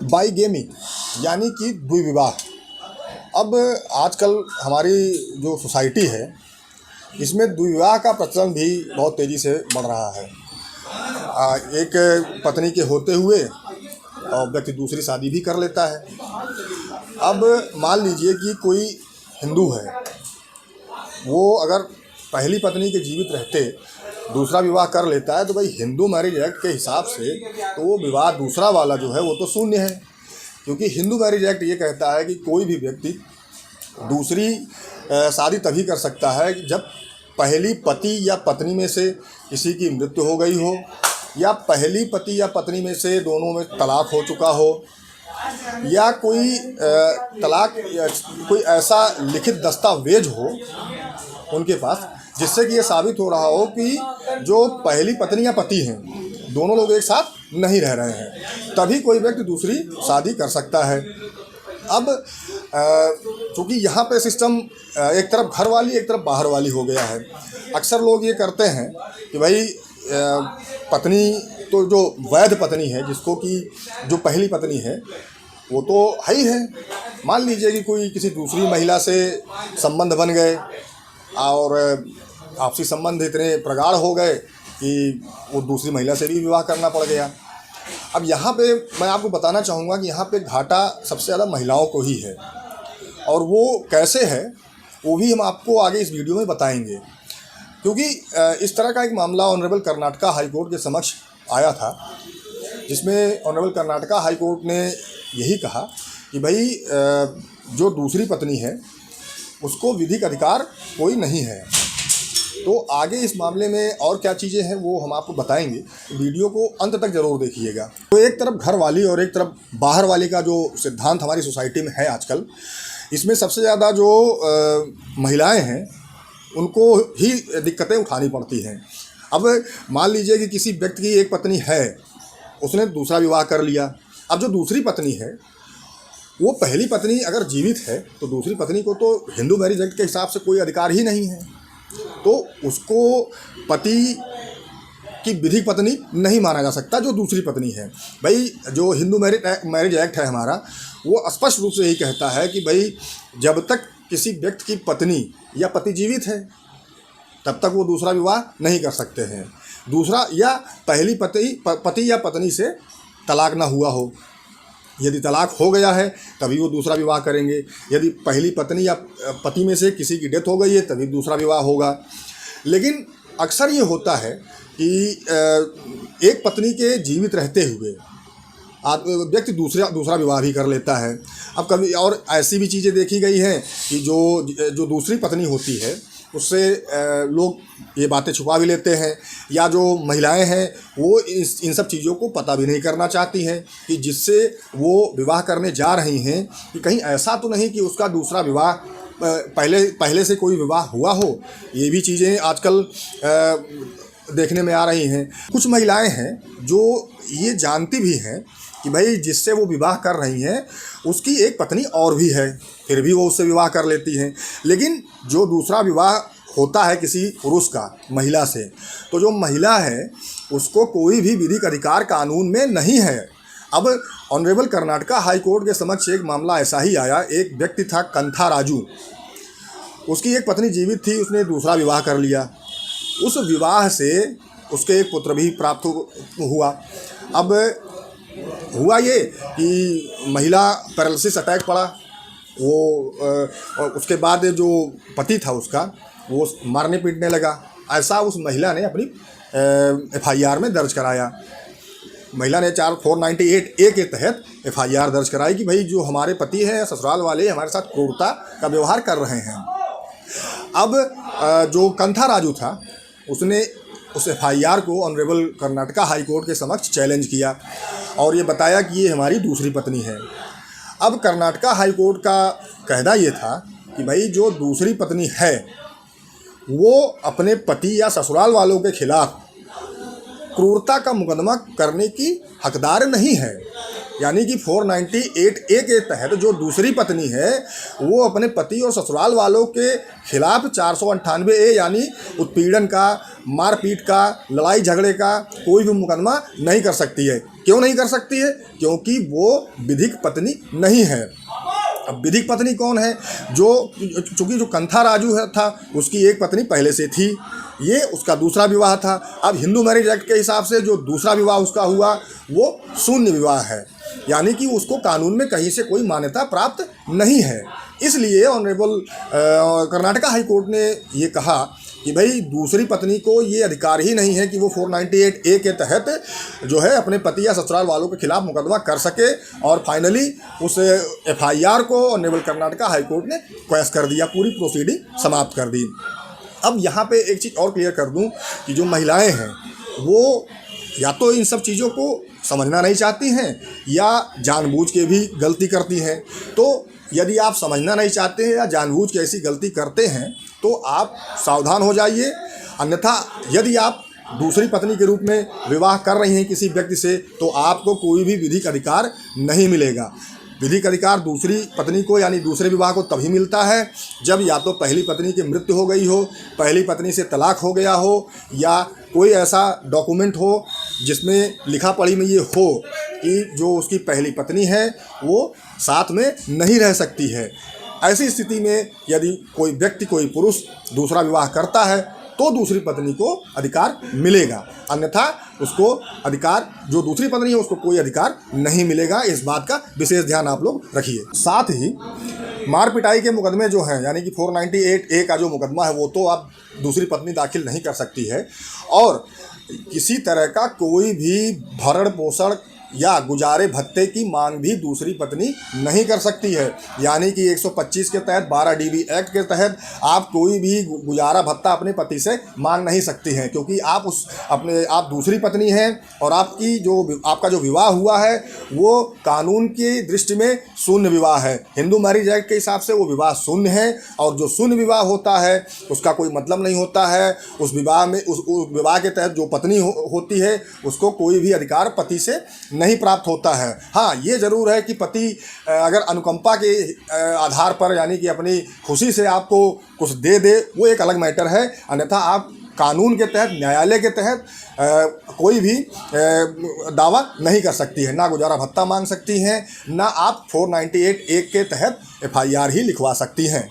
बाईगेमी यानी कि द्विविवाह। अब आजकल हमारी जो सोसाइटी है इसमें द्विविवाह का प्रचलन भी बहुत तेज़ी से बढ़ रहा है। एक पत्नी के होते हुए और व्यक्ति दूसरी शादी भी कर लेता है। अब मान लीजिए कि कोई हिंदू है, वो अगर पहली पत्नी के जीवित रहते दूसरा विवाह कर लेता है तो भाई हिंदू मैरिज एक्ट के हिसाब से तो वो विवाह दूसरा वाला जो है वो तो शून्य है, क्योंकि हिंदू मैरिज एक्ट ये कहता है कि कोई भी व्यक्ति दूसरी शादी तभी कर सकता है जब पहली पति या पत्नी में से किसी की मृत्यु हो गई हो, या पहली पति या पत्नी में से दोनों में तलाक हो चुका हो, या कोई तलाक या कोई ऐसा लिखित दस्तावेज हो उनके पास जिससे कि ये साबित हो रहा हो कि जो पहली पत्नी या पति हैं दोनों लोग एक साथ नहीं रह रहे हैं, तभी कोई व्यक्ति दूसरी शादी कर सकता है। अब चूँकि यहाँ पे सिस्टम एक तरफ घर वाली एक तरफ बाहर वाली हो गया है। अक्सर लोग ये करते हैं कि भाई पत्नी तो जो वैध पत्नी है, जिसको कि जो पहली पत्नी है वो तो है ही है। मान लीजिए कि कोई किसी दूसरी महिला से संबंध बन गए और आपसी संबंध इतने प्रगाढ़ हो गए कि वो दूसरी महिला से भी विवाह करना पड़ गया। अब यहाँ पे मैं आपको बताना चाहूँगा कि यहाँ पे घाटा सबसे ज़्यादा महिलाओं को ही है, और वो कैसे है वो भी हम आपको आगे इस वीडियो में बताएंगे। क्योंकि इस तरह का एक मामला ऑनरेबल कर्नाटका हाई कोर्ट के समक्ष आया था, जिसमें ऑनरेबल कर्नाटका हाई कोर्ट ने यही कहा कि भाई जो दूसरी पत्नी है उसको विधिक अधिकार कोई नहीं है। तो आगे इस मामले में और क्या चीज़ें हैं वो हम आपको बताएंगे, वीडियो को अंत तक ज़रूर देखिएगा। तो एक तरफ घर वाली और एक तरफ बाहर वाली का जो सिद्धांत हमारी सोसाइटी में है आजकल, इसमें सबसे ज़्यादा जो महिलाएं हैं उनको ही दिक्कतें उठानी पड़ती हैं। अब मान लीजिए कि किसी व्यक्ति की एक पत्नी है, उसने दूसरा विवाह कर लिया। अब जो दूसरी पत्नी है वो पहली पत्नी अगर जीवित है तो दूसरी पत्नी को तो हिंदू मैरिज एक्ट के हिसाब से कोई अधिकार ही नहीं है, तो उसको पति की विधिक पत्नी नहीं माना जा सकता जो दूसरी पत्नी है। भाई जो हिंदू मैरिज एक्ट है हमारा, वो स्पष्ट रूप से यही कहता है कि भाई जब तक किसी व्यक्ति की पत्नी या पति जीवित है तब तक वो दूसरा विवाह नहीं कर सकते हैं। दूसरा या पहली पति या पत्नी से तलाक ना हुआ हो, यदि तलाक हो गया है तभी वो दूसरा विवाह करेंगे। यदि पहली पत्नी या पति में से किसी की डेथ हो गई है तभी दूसरा विवाह होगा। लेकिन अक्सर ये होता है कि एक पत्नी के जीवित रहते हुए व्यक्ति दूसरा विवाह भी कर लेता है। अब कभी और ऐसी भी चीज़ें देखी गई हैं कि जो दूसरी पत्नी होती है उससे लोग ये बातें छुपा भी लेते हैं, या जो महिलाएं हैं वो इन सब चीज़ों को पता भी नहीं करना चाहती हैं कि जिससे वो विवाह करने जा रही हैं कि कहीं ऐसा तो नहीं कि उसका दूसरा विवाह पहले से कोई विवाह हुआ हो। ये भी चीज़ें आजकल देखने में आ रही हैं। कुछ महिलाएं हैं जो ये जानती भी हैं कि भाई जिससे वो विवाह कर रही हैं उसकी एक पत्नी और भी है, फिर भी वो उससे विवाह कर लेती हैं। लेकिन जो दूसरा विवाह होता है किसी पुरुष का महिला से, तो जो महिला है उसको कोई भी विधिक अधिकार कानून में नहीं है। अब ऑनरेबल कर्नाटका हाई कोर्ट के समक्ष एक मामला ऐसा ही आया। एक व्यक्ति था कंथा राजू, उसकी एक पत्नी जीवित थी, उसने दूसरा विवाह कर लिया। उस विवाह से उसके एक पुत्र भी प्राप्त हुआ। अब हुआ ये कि महिला पैरालिसिस अटैक पड़ा, वो उसके बाद जो पति था उसका वो मारने पीटने लगा। ऐसा उस महिला ने अपनी FIR में दर्ज कराया। महिला ने 498A के तहत FIR दर्ज कराई कि भाई जो हमारे पति हैं ससुराल वाले हमारे साथ क्रूरता का व्यवहार कर रहे हैं। अब जो कंथा राजू था उसने उस FIR को ऑनरेबल कर्नाटका हाई कोर्ट के समक्ष चैलेंज किया और ये बताया कि ये हमारी दूसरी पत्नी है। अब कर्नाटका हाई कोर्ट का कहना ये था कि भाई जो दूसरी पत्नी है वो अपने पति या ससुराल वालों के खिलाफ क्रूरता का मुकदमा करने की हकदार नहीं है। यानी कि 498A के तहत जो दूसरी पत्नी है वो अपने पति और ससुराल वालों के खिलाफ 498A यानी उत्पीड़न का, मारपीट का, लड़ाई झगड़े का कोई भी मुकदमा नहीं कर सकती है। क्यों नहीं कर सकती है? क्योंकि वो विधिक पत्नी नहीं है। अब विधिक पत्नी कौन है? चूँकि जो कंथा राजू था उसकी एक पत्नी पहले से थी, ये उसका दूसरा विवाह था। अब हिंदू मैरिज एक्ट के हिसाब से जो दूसरा विवाह उसका हुआ वो शून्य विवाह है, यानी कि उसको कानून में कहीं से कोई मान्यता प्राप्त नहीं है। इसलिए ऑनरेबल कर्नाटका हाई कोर्ट ने ये कहा कि भाई दूसरी पत्नी को ये अधिकार ही नहीं है कि वो 498A के तहत जो है अपने पति या ससुराल वालों के खिलाफ मुकदमा कर सके, और फाइनली उस FIR को ऑनरेबल कर्नाटका हाई कोर्ट ने क्वैश कर दिया, पूरी प्रोसीडिंग समाप्त कर दी। अब यहाँ पे एक चीज़ और क्लियर कर दूँ कि जो महिलाएं हैं वो या तो इन सब चीज़ों को समझना नहीं चाहती हैं या जानबूझ के भी गलती करती हैं। तो यदि आप समझना नहीं चाहते हैं या जानबूझ के ऐसी गलती करते हैं तो आप सावधान हो जाइए, अन्यथा यदि आप दूसरी पत्नी के रूप में विवाह कर रही हैं किसी व्यक्ति से तो आपको कोई भी विधिक अधिकार नहीं मिलेगा। विधिक अधिकार दूसरी पत्नी को यानी दूसरे विवाह को तभी मिलता है जब या तो पहली पत्नी की मृत्यु हो गई हो, पहली पत्नी से तलाक हो गया हो, या कोई ऐसा डॉक्यूमेंट हो जिसमें लिखा पढ़ी में ये हो कि जो उसकी पहली पत्नी है वो साथ में नहीं रह सकती है। ऐसी स्थिति में यदि कोई व्यक्ति, कोई पुरुष दूसरा विवाह करता है तो दूसरी पत्नी को अधिकार मिलेगा, अन्यथा उसको अधिकार, जो दूसरी पत्नी है उसको कोई अधिकार नहीं मिलेगा। इस बात का विशेष ध्यान आप लोग रखिए। साथ ही मार पिटाई के मुकदमे जो हैं यानी कि 498A का जो मुकदमा है वो तो आप दूसरी पत्नी दाखिल नहीं कर सकती है, और किसी तरह का कोई भी भरण पोषण या गुजारे भत्ते की मांग भी दूसरी पत्नी नहीं कर सकती है। यानी कि 125 के तहत 12 DB एक्ट के तहत आप कोई भी गुजारा भत्ता अपने पति से मांग नहीं सकती हैं, क्योंकि आप दूसरी पत्नी हैं और आपका जो विवाह हुआ है वो कानून की दृष्टि में शून्य विवाह है। हिंदू मैरिज एक्ट के हिसाब से वो विवाह शून्य है, और जो शून्य विवाह होता है उसका कोई मतलब नहीं होता है। उस विवाह में उस विवाह के तहत जो पत्नी होती है उसको कोई भी अधिकार पति से नहीं प्राप्त होता है। हाँ, ये ज़रूर है कि पति अगर अनुकंपा के आधार पर यानी कि अपनी खुशी से आपको कुछ दे दे वो एक अलग मैटर है, अन्यथा आप कानून के तहत, न्यायालय के तहत कोई भी दावा नहीं कर सकती है। ना गुजारा भत्ता मांग सकती हैं, ना आप 498A के तहत FIR ही लिखवा सकती हैं।